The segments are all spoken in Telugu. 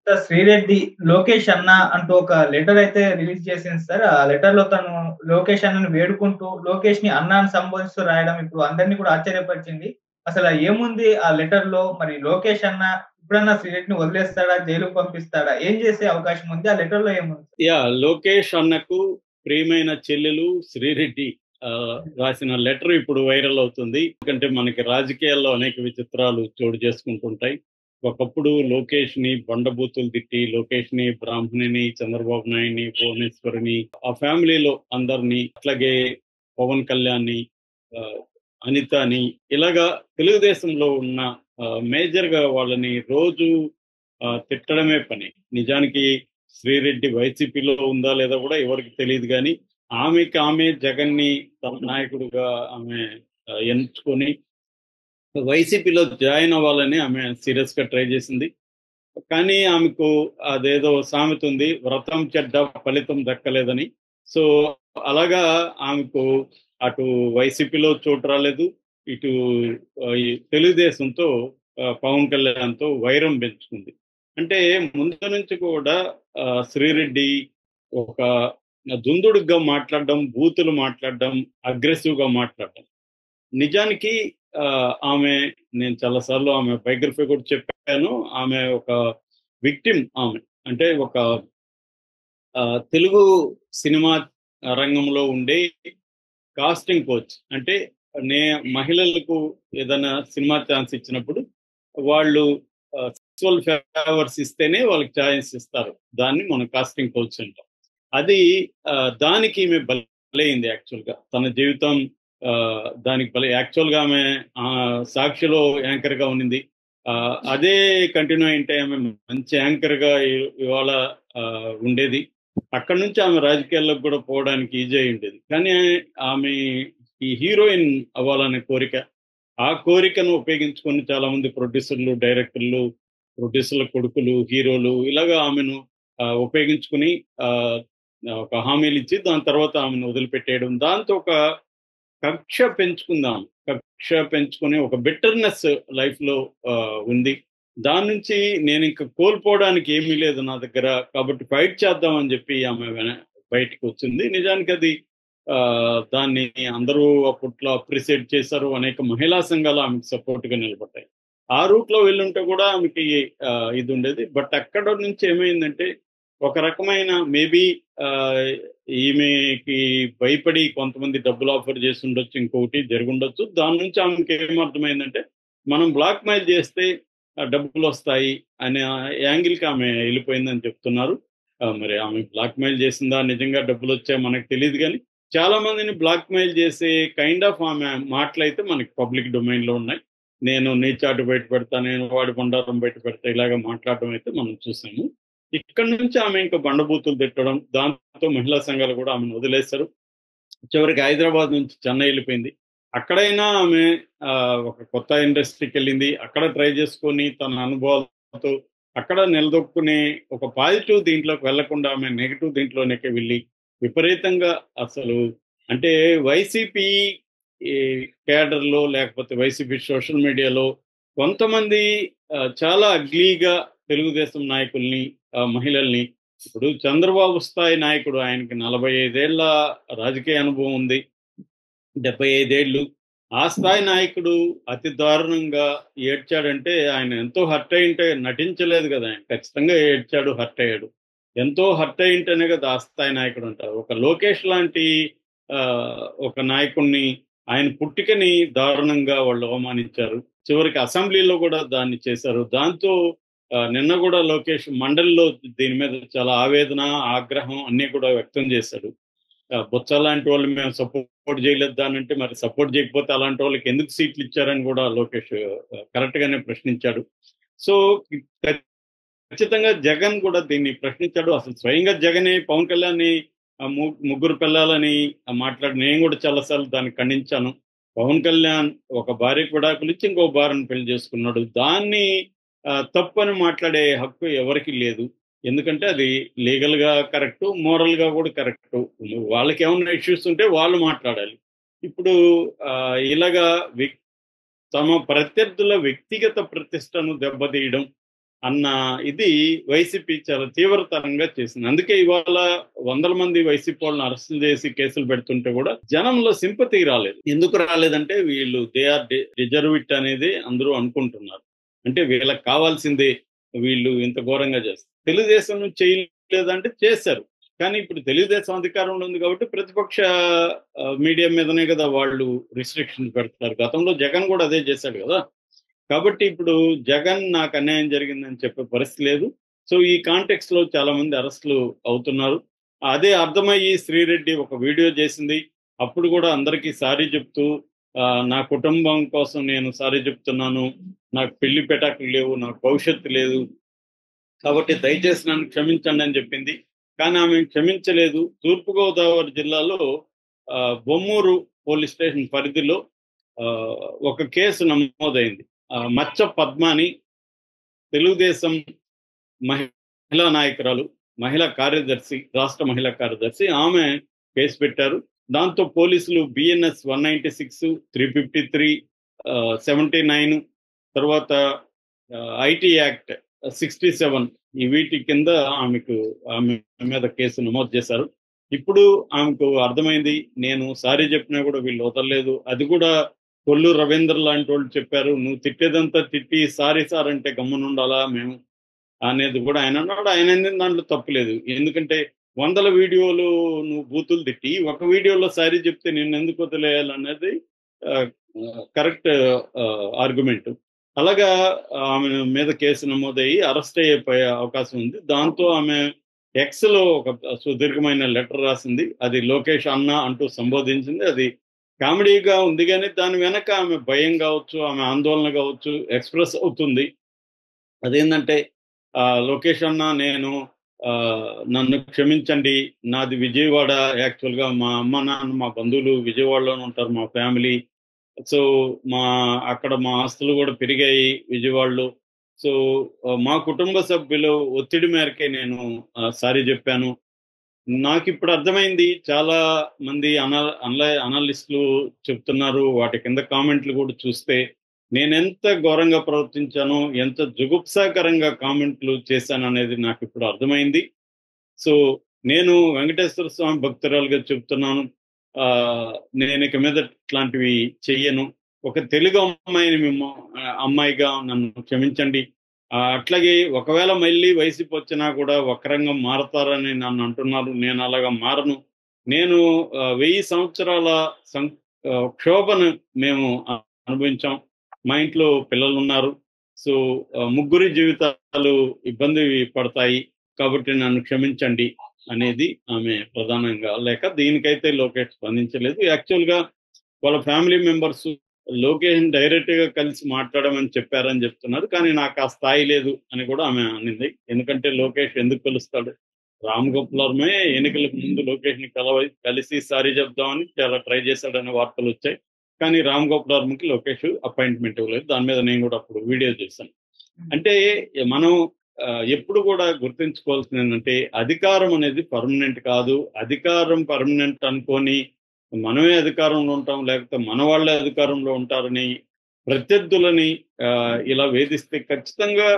సార్ 'శ్రీరెడ్డి' 'లోకేష్ అన్న' అంటూ ఒక లెటర్ అయితే రిలీజ్ చేసింది సార్. ఆ లెటర్‌లో తను లోకేష్ అన్నని వేడుకుంటూ, లోకేష్‌ని అన్న అని సంబోధిస్తూ రాయడం ఇప్పుడు అందరిని కూడా ఆశ్చర్యపరిచింది. అసల ఏముంది ఆ లెటర్‌లో? మరి లోకేష్ అన్న ఇప్పుడన్నా 'శ్రీరెడ్డిని' వదిలేస్తాడా? జైలుకి పంపిస్తాడా? ఏం చేసే అవకాశం ఉంది? ఆ లెటర్‌లో ఏముంది? లోకేష్ అన్నకు ప్రియమైన చెల్లెలు శ్రీరెడ్డి రాసిన లెటర్ ఇప్పుడు వైరల్ అవుతుంది. ఎందుకంటే మనకి రాజకీయాల్లో అనేక విచిత్రాలు చోటు చేసుకుంటుంటాయి. ఒకప్పుడు లోకేష్‌ని బండబూతులు తిట్టి, లోకేష్‌ని, బ్రాహ్మణిని, చంద్రబాబు నాయుడిని, భువనేశ్వరిని, ఆ ఫ్యామిలీలో అందరిని, అట్లాగే పవన్ కళ్యాణ్‌ని, ఆహ్, అనితని ఇలాగా తెలుగుదేశంలో ఉన్న మేజర్‌గా వాళ్ళని రోజు తిట్టడమే పని. నిజానికి శ్రీరెడ్డి వైసీపీలో ఉందా లేదా కూడా ఎవరికి తెలియదు గానీ, ఆమె జగన్‌ని తన నాయకుడిగా ఆమె ఎంచుకొని వైసీపీలో జాయిన్ అవ్వాలని ఆమె సీరియస్‌గా ట్రై చేసింది. కానీ ఆమెకు అదేదో సామెత ఉంది. వ్రతం చెడ్డ ఫలితం దక్కలేదని. సో, అలాగా ఆమెకు అటు వైసీపీలో చోటు రాలేదు. ఇటు ఈ తెలుగుదేశంతో పవన్ కళ్యాణ్‌తో వైరం పెంచుకుంది. అంటే ముందు నుంచి కూడా శ్రీరెడ్డి ఒక దుందుడుగ్గా మాట్లాడడం, బూతులు మాట్లాడడం, అగ్రెసివ్‌గా మాట్లాడడం. నిజానికి ఆమె నేను చాలా సార్లు ఆమె బయోగ్రఫీ కూడా చెప్పాను. ఆమె ఒక విక్టిమ్ ఆమె. అంటే ఒక తెలుగు సినిమా రంగంలో ఉండే కాస్టింగ్ కోచ్. అంటే నే మహిళలకు ఏదైనా సినిమా ఛాన్స్ ఇచ్చినప్పుడు వాళ్ళు సెక్సువల్ ఫేవర్స్ ఇస్తేనే వాళ్ళకి ఛాన్స్ ఇస్తారు. దాన్ని మనం కాస్టింగ్ కోచ్ అంటాం. అది దానికి ఈమె బలైంది యాక్చువల్‌గా. తన జీవితం దానికి యాక్చువల్‌గా ఆమె 'సాక్షిలో' యాంకర్‌గా ఉన్నింది. అదే కంటిన్యూ అయ్యుంటే ఆమె మంచి యాంకర్‌గా ఇవాళ ఉండేది. అక్కడి నుంచి ఆమె రాజకీయాల్లోకి కూడా పోవడానికి ఈజీ అయ్యుండేది. కానీ ఆమె ఈ హీరోయిన్ అవ్వాలనే కోరిక. ఆ కోరికను ఉపయోగించుకొని చాలామంది ప్రొడ్యూసర్‌లు, డైరెక్టర్‌లు, ప్రొడ్యూసర్‌ల కొడుకులు, హీరోలు ఇలాగా ఆమెను ఉపయోగించుకొని ఆహ్, ఒక హామీలిచ్చి దాని తర్వాత ఆమెను వదిలిపెట్టేయడం. దాంతో ఒక కక్ష పెంచుకుందాం. కక్ష పెంచుకొని ఒక బిట్టర్‌నెస్ లైఫ్‌లో ఉంది. దాని నుంచి నేనింక కోల్పోవడానికి ఏమీ లేదు నా దగ్గర. కాబట్టి ఫైట్ చేద్దాం అని జెప్పి ఆమె బయటికొచ్చింది. నిజానికది దాన్ని అందరూ అప్పట్లో అప్రిషియేట్ చేశారు. అనేక మహిళా సంఘాలు ఆమెకు సపోర్ట్‌గా నిలబడ్డాయి. ఆ రూట్‌లో వెళ్ళుంటే గూడా ఆమెకి ఇదుండేది. బట్ అక్కడ నుంచి ఏమైందంటే ఒక రకమైన మేబీ ఆహ్, ఈమెకి భయపడి కొంతమంది డబ్బులు ఆఫర్ చేసుండొచ్చు. ఇంకొకటి జరిగుండొచ్చు. దాని నుంచి ఆమెకేమర్థమైందంటే, మనం బ్లాక్‌మెయిల్ చేస్తే డబ్బులొస్తాయి అనే యాంగిల్‌కి ఆమె ఎళ్ళిపోయిందని చెప్తున్నారు. మరి ఆమె బ్లాక్‌మెయిల్ చేసిందా? నిజంగా డబ్బులొచ్చాయా మనకు తెలీదు గానీ, చాలా మందిని బ్లాక్‌మెయిల్ చేసే కైండ్ ఆఫ్ ఆమె మాటలైతే మనకి పబ్లిక్ డొమైన్‌లో ఉన్నాయి. నేను నీ చాటు బయట పెడతా, నేను వాడి బండారం బయట పెడతా ఇలాగ మాట్లాడడం అయితే మనం చూసాము. ఇక్కడి నుంచి ఆమె ఇంకా బండబూతులు తిట్టడం, దాంతో మహిళా సంఘాలు కూడా ఆమెను వదిలేశారు. చివరికి హైదరాబాద్ నుంచి చెన్నై ఎళ్ళిపోయింది. అక్కడైనా ఆమె ఒక కొత్త ఇండస్ట్రీకెళ్ళింది. అక్కడ ట్రై చేసుకొని తన అనుభవాలతో అక్కడ నిలదొక్కునే ఒక పాజిటివ్ దీంట్లోకి వెళ్ళకుండా ఆమె నెగెటివ్ దీంట్లోనేకే వెళ్ళి విపరీతంగా అసలు అంటే వైసీపీ ఈ కేడర్‌లో లేకపోతే వైసీపీ సోషల్ మీడియాలో కొంతమంది చాలా అగ్లీగా తెలుగుదేశం నాయకుల్ని, మహిళల్ని ఇప్పుడు చంద్రబాబు స్థాయి నాయకుడు ఆయనకి 45 ఏళ్ల రాజకీయ అనుభవం ఉంది. 75 ఏళ్ళు. ఆ స్థాయి నాయకుడు అతి దారుణంగా ఏడ్చాడంటే ఆయన ఎంతో హర్ట్ అయ్యుంటే నటించలేదు గదా! ఆయన. ఖచ్చితంగా ఏడ్చాడు, హర్ట్ అయ్యాడు. ఎంతో హర్ట్ అయ్యుంటేనే గదా! ఆ స్థాయి నాయకుడు అంటారు. ఒక లోకేష్ లాంటి ఒక నాయకుడిని ఆయన పుట్టికని దారుణంగా వాళ్ళు అవమానించారు. చివరికి అసెంబ్లీలో గూడా దాన్ని చేశారు. దాంతో నిన్న గూడా లోకేష్ మండలిలో దీని మీద చాలా ఆవేదన, ఆగ్రహం అన్నీ కూడా వ్యక్తం చేశాడు. బొత్స లాంటి వాళ్ళు మేము సపోర్ట్ చేయలేదు దానంటే మరి సపోర్ట్ చేయకపోతే అలాంటి వాళ్ళకి ఎందుకు సీట్లు ఇచ్చారని కూడా లోకేష్ కరెక్ట్ గానే ప్రశ్నించాడు. సో, ఖచ్చితంగా జగన్ కూడా దీన్ని ప్రశ్నించాడు. అసలు స్వయంగా జగనే పవన్ కళ్యాణ్‌ని ముగ్గురు పిల్లలని మాట్లాడి నేను కూడా చాలా సార్లు దాన్ని ఖండించాను. పవన్ కళ్యాణ్ ఒక భార్యకి విడాకులిచ్చి ఇంకో భార్యను పెళ్లి చేసుకున్నాడు. దాన్ని తప్పని మాట్లాడే హక్కు ఎవరికీ లేదు. ఎందుకంటే అది లీగల్‌గా కరెక్టు. మోరల్‌గా కూడా కరెక్టు. వాళ్ళకేమన్నా ఇష్యూస్ ఉంటే వాళ్ళు మాట్లాడాలి. ఇప్పుడు ఇలాగా తమ ప్రత్యర్థుల వ్యక్తిగత ప్రతిష్టను దెబ్బతీయడం, అన్న ఇది వైసీపీ చాలా తీవ్రతరంగా చేసింది. అందుకే ఇవాళ వందల మంది వైసీపీ వాళ్ళని అరెస్ట్ చేసి కేసులు పెడుతుంటే కూడా జనంలో సింపతి రాలేదు. ఎందుకు రాలేదంటే వీళ్ళు దే ఆర్ డిజర్వ్ అనేది అందరూ అనుకుంటున్నారు. అంటే వీళ్ళకి కావాల్సిందే, వీళ్ళు ఇంత ఘోరంగా చేస్తారు. తెలుగుదేశం చేయలేదంటే చేశారు. కానీ ఇప్పుడు తెలుగుదేశం అధికారంలో ఉంది కాబట్టి ప్రతిపక్ష మీడియా మీదనే కదా వాళ్ళు రిస్ట్రిక్షన్స్ పెడతారు. గతంలో జగన్ కూడా అదే చేశాడు కదా. కాబట్టి ఇప్పుడు జగన్ నాకు అన్యాయం జరిగిందని చెప్పే పరిస్థితి లేదు. సో ఈ కాంటెక్స్ట్ లో చాలా మంది అరెస్టులు అవుతున్నారు. అదే అర్థమయ్యి శ్రీరెడ్డి ఒక వీడియో చేసింది. అప్పుడు కూడా అందరికీ సారీ చెప్తూ నా కుటుంబం కోసం నేను సారీ చెప్తున్నాను, నాకు పెళ్లి పెటాకులు లేవు, నాకు భవిష్యత్తు లేదు, కాబట్టి దయచేసి నన్ను క్షమించండి అని చెప్పింది. కానీ ఆమె క్షమించలేదు. తూర్పుగోదావరి జిల్లాలో బొమ్మూరు పోలీస్ స్టేషన్ పరిధిలో ఒక కేసు నమోదైంది. మచ్చ పద్మాని తెలుగుదేశం మహిళా నాయకురాలు, మహిళా కార్యదర్శి, రాష్ట్ర మహిళా కార్యదర్శి, ఆమె కేసు పెట్టారు. దాంతో పోలీసులు బిఎన్ఎస్ 196, 353, 79, తర్వాత ఐటీ యాక్ట్ 67 ఈ వీటి కింద ఆమె మీద కేసు నమోదు చేశారు. ఇప్పుడు ఆమెకు అర్థమైంది, నేను సారీ చెప్పినా కూడా వీళ్ళు వదలలేదు. అది కూడా కొల్లు రవీంద్ర లాంటి వాళ్ళు చెప్పారు, నువ్వు తిట్టేదంతా తిట్టి సారీ సార్ అంటే గమ్మునుండాలా మేము అనేది కూడా ఆయన అన్నాడు. ఆయన దాంట్లో తప్పులేదు. ఎందుకంటే 100 వీడియోలు నువ్వు బూతులు తిట్టి ఒక వీడియోలో సారీ చెప్తే నిన్ను ఎందుకు వదిలేయాలనేది కరెక్ట్ ఆర్గ్యుమెంట్. అలాగా ఆమె మీద కేసు నమోదయ్యి అరెస్ట్ అయిపోయే అవకాశం ఉంది. దాంతో ఆమె ఎక్స్ లో ఒక సుదీర్ఘమైన లెటర్ రాసింది. అది లోకేష్ అన్న అంటూ సంబోధించింది. అది కామెడీగా ఉంది, కానీ దాని వెనక ఆమె భయం కావచ్చు, ఆమె ఆందోళన కావచ్చు ఎక్స్ప్రెస్ అవుతుంది. అదేంటంటే లోకేష్ అన్న నేను నన్ను క్షమించండి, నాది విజయవాడ, యాక్చువల్గా మా అమ్మ నాన్న మా బంధువులు విజయవాడలోనే ఉంటారు, మా ఫ్యామిలీ. సో అక్కడ మా ఆస్తులు కూడా పెరిగాయి విజయవాడలో. సో మా కుటుంబ సభ్యులు ఒత్తిడి మేరకే నేను సారీ చెప్పాను. నాకు ఇప్పుడు అర్థమైంది, చాలా మంది అనలిస్టులు చెప్తున్నారు, వాటి కింద కామెంట్లు కూడా చూస్తే నేనెంత ఘోరంగా ప్రవర్తించానో, ఎంత జుగుప్సాకరంగా కామెంట్లు చేశాను అనేది నాకు ఇప్పుడు అర్థమైంది. సో నేను వెంకటేశ్వర స్వామి భక్తురాలుగా చెప్తున్నాను, నేను ఇక మీద ఇట్లాంటివి చెయ్యను. ఒక తెలుగు అమ్మాయిగా నన్ను క్షమించండి. అట్లాగే ఒకవేళ మళ్ళీ వైసీపీ వచ్చినా కూడా వక్రంగా మారతారని నన్ను అంటున్నారు. నేను అలాగా మారను. నేను 1000 సంవత్సరాల క్షోభను మేము అనుభవించాం. మా ఇంట్లో పిల్లలు ఉన్నారు. సో ముగ్గురి జీవితాలు ఇబ్బంది పడతాయి, కాబట్టి నన్ను క్షమించండి అనేది ఆమె ప్రధానంగా. లేక దీనికైతే లోకేష్ స్పందించలేదు. యాక్చువల్గా వాళ్ళ ఫ్యామిలీ మెంబర్స్ లోకేష్ డైరెక్ట్ గా కలిసి మాట్లాడమని చెప్పారని చెప్తున్నారు. కానీ నాకు ఆ స్థాయి లేదు అని కూడా ఆమె అనింది. ఎందుకంటే లోకేష్ ఎందుకు కలుస్తాడు? రామ్ గోపాల్ వర్మే ఎన్నికలకు ముందు లోకేష్ ని కలిసి సారీ చెప్దామని చాలా ట్రై చేశాడనే వార్తలు వచ్చాయి. కానీ రామ్ గోపాల్ వర్మకి లోకేష్ అపాయింట్మెంట్ ఇవ్వలేదు. దాని మీద నేను కూడా అప్పుడు వీడియో చేశాను. అంటే మనం ఎప్పుడు కూడా గుర్తుంచుకోవాల్సింది ఏంటంటే, అధికారం అనేది పర్మనెంట్ కాదు. అధికారం పర్మనెంట్ అనుకొని మనమే అధికారంలో ఉంటాం, లేకపోతే మన వాళ్ళే అధికారంలో ఉంటారని ప్రత్యర్థులని ఇలా వేధిస్తే ఖచ్చితంగా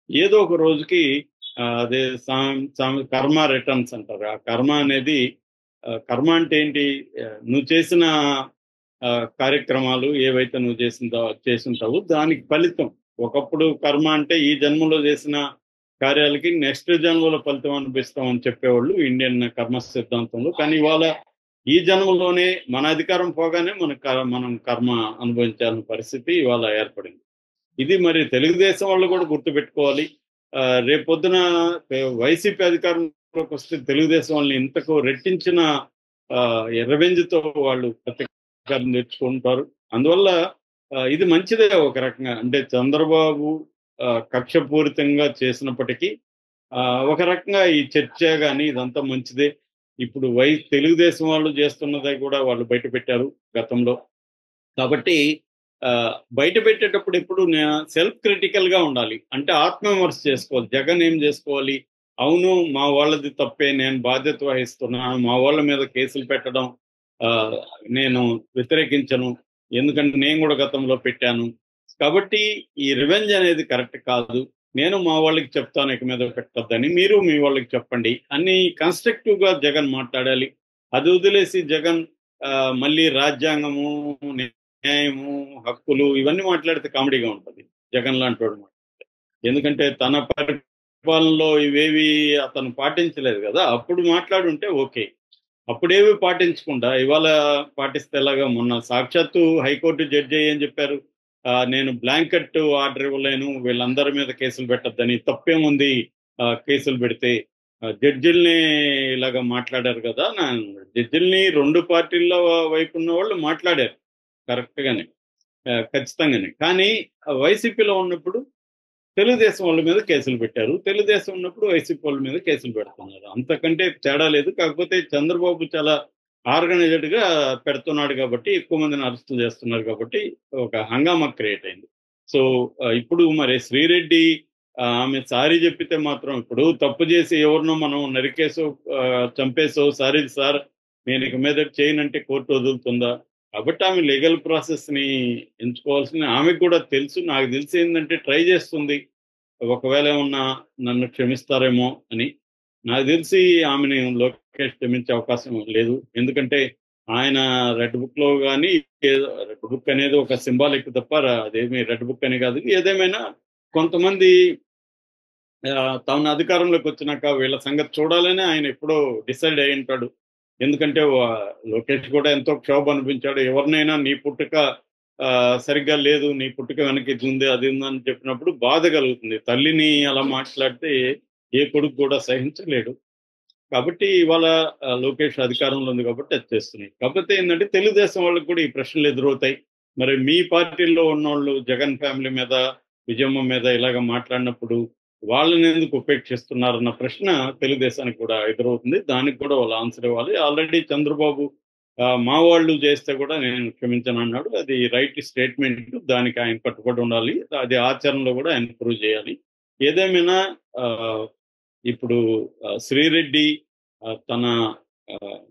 ఏదో ఒక రోజుకి అదే కర్మ రిటర్న్స్ అంటారు. ఆ కర్మ అనేది, కర్మ అంటే ఏంటి? నువ్వు చేసిన కార్యక్రమాలు ఏవైతే నువ్వు చేసింటావో దానికి ఫలితం. ఒకప్పుడు కర్మ అంటే ఈ జన్మలో చేసిన కార్యాలకి నెక్స్ట్ జన్మలో ఫలితం అనిపిస్తాం అని చెప్పేవాళ్ళు ఇండియన్ కర్మ సిద్ధాంతంలో. కానీ ఇవాళ ఈ జన్మలోనే మన అధికారం పోగానే మనం కర్మ అనుభవించాల్సిన పరిస్థితి ఇవాళ ఏర్పడింది. ఇది మరి తెలుగుదేశం వాళ్ళు కూడా గుర్తుపెట్టుకోవాలి. రేపొద్దున వైసీపీ అధికారంలోకి వస్తే తెలుగుదేశం వాళ్ళని ఇంతకు రెట్టించిన రెవెంజ్తో వాళ్ళు ప్రతీకారం తెచ్చుకుంటారు. అందువల్ల ఇది మంచిదే ఒక రకంగా. అంటే చంద్రబాబు కక్షపూరితంగా చేసినప్పటికీ ఒక రకంగా ఈ చర్చ కానీ ఇదంతా మంచిదే. ఇప్పుడు తెలుగుదేశం వాళ్ళు చేస్తున్నది కూడా వాళ్ళు బయట పెట్టారు గతంలో. కాబట్టి బయట పెట్టేటప్పుడు ఎప్పుడు సెల్ఫ్ క్రిటికల్ గా ఉండాలి. అంటే ఆత్మవిమర్శ చేసుకోవాలి. జగన్ ఏం చేసుకోవాలి? అవును, మా వాళ్ళది తప్పే, నేను బాధ్యత వహిస్తున్నాను, మా వాళ్ళ మీద కేసులు పెట్టడం నేను వ్యతిరేకించను, ఎందుకంటే నేను కూడా గతంలో పెట్టాను. కాబట్టి ఈ రివెంజ్ అనేది కరెక్ట్ కాదు. నేను మా వాళ్ళకి చెప్తాను ఇక మీద పెట్టొద్దని, మీరు మీ వాళ్ళకి చెప్పండి అని కన్స్ట్రక్టివ్గా జగన్ మాట్లాడాలి. అది వదిలేసి జగన్ మళ్ళీ రాజ్యాంగము, న్యాయము, హక్కులు ఇవన్నీ మాట్లాడితే కామెడీగా ఉంటుంది జగన్ లాంటి వాడు. ఎందుకంటే తన పరిపాలనలో ఇవేవి అతను పాటించలేదు కదా. అప్పుడు మాట్లాడుంటే ఓకే. అప్పుడేవి పాటించకుండా ఇవాళ పాటిస్తే ఎలాగా? మొన్న సాక్షాత్తు హైకోర్టు జడ్జి ఏం చెప్పారు? నేను బ్లాంకెట్ ఆర్డర్ ఇవ్వలేను, వీళ్ళందరి మీద కేసులు పెట్టొద్దని. తప్పేముంది కేసులు పెడితే? జడ్జిల్ని ఇలాగా మాట్లాడారు కదా. జడ్జిల్ని రెండు పార్టీల వైపు ఉన్న వాళ్ళు మాట్లాడారు కరెక్ట్గానే, ఖచ్చితంగానే. కానీ వైసీపీలో ఉన్నప్పుడు తెలుగుదేశం వాళ్ళ మీద కేసులు పెట్టారు, తెలుగుదేశం ఉన్నప్పుడు వైసీపీ వాళ్ళ మీద కేసులు పెడుతున్నారు. అంతకంటే తేడా లేదు. కాకపోతే చంద్రబాబు చాలా ఆర్గనైజ్డ్ గా పెడుతున్నాడు కాబట్టి, ఎక్కువ మందిని అరెస్టులు చేస్తున్నారు కాబట్టి ఒక హంగామా క్రియేట్ అయింది. సో ఇప్పుడు మరి శ్రీరెడ్డి ఆమె సారీ చెప్పితే మాత్రం, ఇప్పుడు తప్పు చేసి ఎవరినో మనం నరికేసో చంపేసో సారీ సార్ నేను ఇక మీద చేయనంటే కోర్టు వదులుతుందా? కాబట్టి ఆమె లీగల్ ప్రాసెస్ ని ఎంచుకోవాల్సిన ఆమెకు కూడా తెలుసు. నాకు తెలిసి ఏంటంటే ట్రై చేస్తుంది, ఒకవేళ ఏమన్నా నన్ను క్షమిస్తారేమో అని. నాకు తెలిసి ఆమెని లోకేష్ క్షమించే అవకాశం లేదు. ఎందుకంటే ఆయన రెడ్ బుక్ లో కానీ, రెడ్ బుక్ అనేది ఒక సింబాలిక్ తప్ప అదేమి రెడ్ బుక్ అని కాదు. ఏదేమైనా కొంతమంది తాను అధికారంలోకి వచ్చినాక వీళ్ళ సంగతి చూడాలని ఆయన ఎప్పుడో డిసైడ్ అయి ఉంటాడు. ఎందుకంటే లోకేష్ కూడా ఎంతో క్షోభ అనిపించాడు. ఎవరినైనా నీ పుట్టుక సరిగ్గా లేదు, నీ పుట్టుక వెనక్కి ఇది ఉంది అది ఉందని చెప్పినప్పుడు బాధ కలుగుతుంది. తల్లిని అలా మాట్లాడితే ఏ కొడుకు కూడా సహించలేడు. కాబట్టి ఇవాళ లోకేష్ అధికారంలో ఉంది కాబట్టి అది చేస్తున్నాయి. కాకపోతే ఏంటంటే తెలుగుదేశం వాళ్ళకి కూడా ఈ ప్రశ్నలు ఎదురవుతాయి. మరి మీ పార్టీలో ఉన్నోళ్ళు జగన్ ఫ్యామిలీ మీద, విజయమ్మ మీద ఇలాగ మాట్లాడినప్పుడు వాళ్ళని ఎందుకు ఉపేక్షిస్తున్నారన్న ప్రశ్న తెలుగుదేశానికి కూడా ఎదురవుతుంది. దానికి కూడా వాళ్ళు ఆన్సర్ ఇవ్వాలి. ఆల్రెడీ చంద్రబాబు మా వాళ్ళు చేస్తే కూడా నేను క్షమించను అన్నాడు. అది రైట్ స్టేట్మెంట్. దానికి ఆయన కట్టుబడి ఉండాలి. అది ఆచరణలో కూడా ఆయన ప్రూవ్ చేయాలి. ఏదేమైనా ఇప్పుడు శ్రీరెడ్డి తన